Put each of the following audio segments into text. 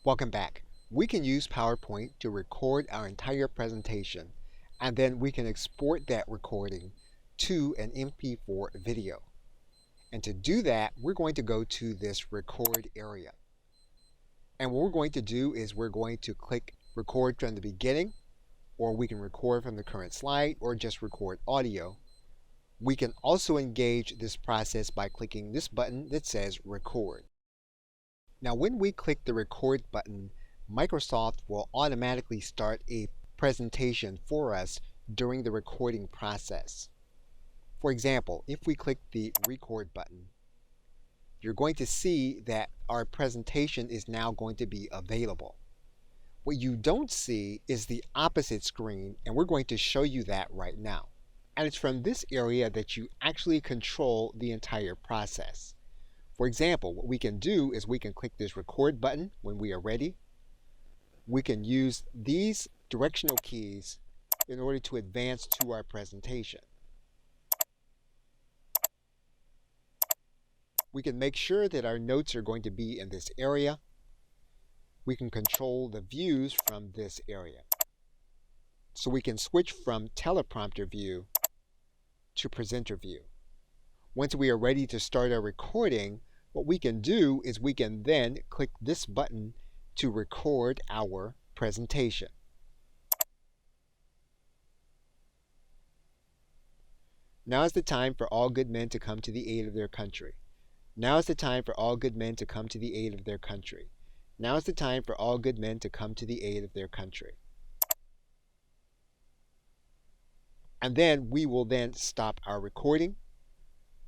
Welcome back. We can use PowerPoint to record our entire presentation, and then we can export that recording to an MP4 video. And to do that, we're going to go to this record area. And what we're going to do is we're going to click record from the beginning, or we can record from the current slide, or just record audio. We can also engage this process by clicking this button that says record. Now when we click the record button, Microsoft will automatically start a presentation for us during the recording process. For example, if we click the record button, you're going to see that our presentation is now going to be available. What you don't see is the opposite screen, and we're going to show you that right now. And it's from this area that you actually control the entire process. For example, what we can do is we can click this record button when we are ready. We can use these directional keys in order to advance to our presentation. We can make sure that our notes are going to be in this area. We can control the views from this area. So we can switch from teleprompter view to presenter view. Once we are ready to start our recording, what we can do is we can then click this button to record our presentation. Now is the time for all good men to come to the aid of their country. Now is the time for all good men to come to the aid of their country. Now is the time for all good men to come to the aid of their country. And then we will then stop our recording.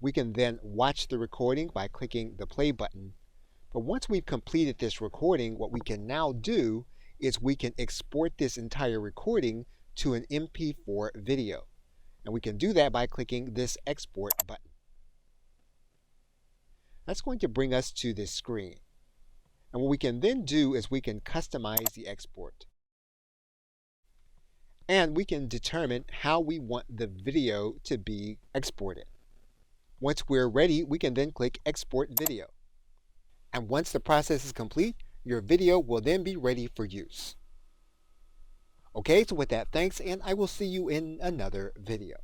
We can then watch the recording by clicking the play button. But once we've completed this recording, what we can now do is we can export this entire recording to an MP4 video. And we can do that by clicking this export button. That's going to bring us to this screen. And what we can then do is we can customize the export. And we can determine how we want the video to be exported. Once we're ready, we can then click Export Video. And once the process is complete, your video will then be ready for use. Okay, so with that, thanks, and I will see you in another video.